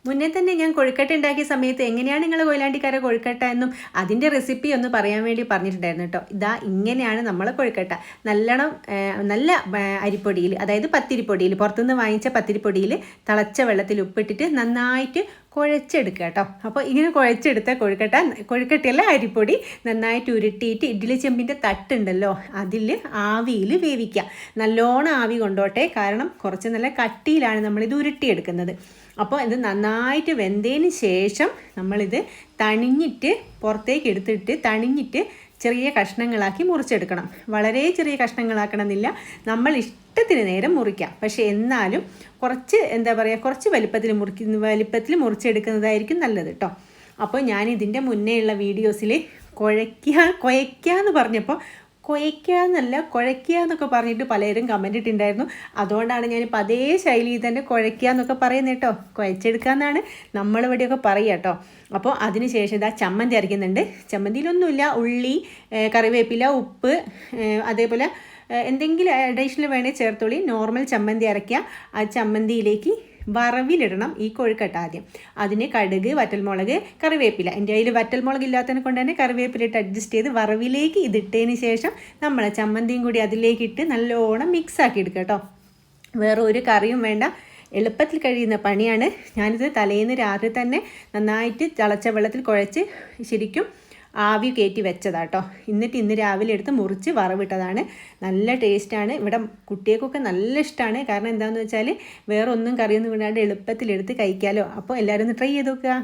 മുന്നേ തന്നെ ഞാൻ കൊഴുക്കട്ട ഉണ്ടാക്കിയ സമയത്ത് എങ്ങനെയാണ് നിങ്ങൾ കൊയിലാണ്ടിക്കാരെ കൊഴുക്കട്ട എന്നും അതിൻ്റെ റെസിപ്പി ഒന്ന് പറയാൻ വേണ്ടി പറഞ്ഞിട്ടുണ്ടായിരുന്നു കേട്ടോ. ഇതാ ഇങ്ങനെയാണ് നമ്മളെ കൊഴുക്കട്ട. നല്ലോണം നല്ല അരിപ്പൊടിയിൽ, അതായത് പത്തിരിപ്പൊടിയിൽ, പുറത്തുനിന്ന് വാങ്ങിച്ച പത്തിരിപ്പൊടിയിൽ തിളച്ച വെള്ളത്തിൽ ഉപ്പിട്ടിട്ട് നന്നായിട്ട് കുഴച്ചെടുക്കുക കേട്ടോ. അപ്പോൾ ഇങ്ങനെ കുഴച്ചെടുത്ത കൊഴുക്കട്ടയല്ല അരിപ്പൊടി നന്നായിട്ട് ഉരുട്ടിയിട്ട് ഇഡ്ഡലി ചെമ്പിൻ്റെ തട്ടുണ്ടല്ലോ അതിൽ ആവിയിൽ വേവിക്കുക. നല്ലോണം ആവി കൊണ്ടോട്ടെ, കാരണം കുറച്ച് നല്ല കട്ടിയിലാണ് നമ്മളിത് ഉരുട്ടിയെടുക്കുന്നത്. അപ്പോൾ ഇത് നന്നായിട്ട് വെന്തതിന് ശേഷം നമ്മളിത് തണിഞ്ഞിട്ട് പുറത്തേക്ക് എടുത്തിട്ട് തണിഞ്ഞിട്ട് ചെറിയ കഷ്ണങ്ങളാക്കി മുറിച്ചെടുക്കണം. വളരെ ചെറിയ കഷ്ണങ്ങളാക്കണമെന്നില്ല, നമ്മൾ ഇഷ്ടത്തിന് നേരം മുറിക്കാം. പക്ഷേ എന്നാലും കുറച്ച് കുറച്ച് വലിപ്പത്തിൽ മുറിച്ചെടുക്കുന്നതായിരിക്കും നല്ലത് കേട്ടോ. അപ്പോൾ ഞാൻ ഇതിൻ്റെ മുന്നേ ഉള്ള വീഡിയോസിൽ കുഴയ്ക്കുക എന്ന് പറഞ്ഞപ്പോൾ കുഴയ്ക്കുക എന്നല്ല കുഴയ്ക്കുക എന്നൊക്കെ പറഞ്ഞിട്ട് പലരും കമൻ്റ് ഇട്ടിട്ടുണ്ടായിരുന്നു. അതുകൊണ്ടാണ് ഞാനിപ്പോൾ അതേ ശൈലിയിൽ തന്നെ കുഴയ്ക്കുക എന്നൊക്കെ പറയുന്നത് കേട്ടോ. കുഴച്ചെടുക്കുക എന്നാണ് നമ്മളിവിടെയൊക്കെ പറയുക കേട്ടോ. അപ്പോൾ അതിന് ശേഷം ഇതാ ചമ്മന്തി അരയ്ക്കുന്നുണ്ട്. ചമ്മന്തിയിലൊന്നുമില്ല, ഉള്ളി, കറിവേപ്പില, ഉപ്പ്, അതേപോലെ എന്തെങ്കിലും അഡീഷണൽ വേണേൽ ചേർത്തോളി. നോർമൽ ചമ്മന്തി അരയ്ക്കുക. ആ ചമ്മന്തിയിലേക്ക് വറവിലിടണം ഈ കൊഴുക്കട്ട ആദ്യം. അതിന് കടുക്, വറ്റൽമുളക്, കറിവേപ്പില, എൻ്റെ കയ്യിൽ വറ്റൽമുളക് ഇല്ലാത്തതിനെ കൊണ്ട് തന്നെ കറിവേപ്പില ഇട്ട് അഡ്ജസ്റ്റ് ചെയ്ത് വറവിലേക്ക് ഇതിട്ടതിന് ശേഷം നമ്മൾ ചമ്മന്തിയും കൂടി അതിലേക്ക് ഇട്ട് നല്ലോണം മിക്സാക്കി എടുക്കുക കേട്ടോ. വേറെ ഒരു കറിയും വേണ്ട, എളുപ്പത്തിൽ കഴിയുന്ന പണിയാണ്. ഞാനിത് തലേന്ന് രാത്രി തന്നെ നന്നായിട്ട് തിളച്ച വെള്ളത്തിൽ കുഴച്ച് ശരിക്കും ആവി കയറ്റി വെച്ചതാട്ടോ. എന്നിട്ട് ഇന്ന് രാവിലെ എടുത്ത് മുറിച്ച് വറവിട്ടതാണ്. നല്ല ടേസ്റ്റാണ്. ഇവിടെ കുട്ടികൾക്കൊക്കെ നല്ല ഇഷ്ടമാണ്. കാരണം എന്താണെന്ന് വെച്ചാൽ വേറെ ഒന്നും കറിയൊന്നും വിടാണ്ട് എളുപ്പത്തിലെടുത്ത് കഴിക്കാമല്ലോ. അപ്പോൾ എല്ലാവരും ഒന്ന് ട്രൈ ചെയ്ത് നോക്കുക.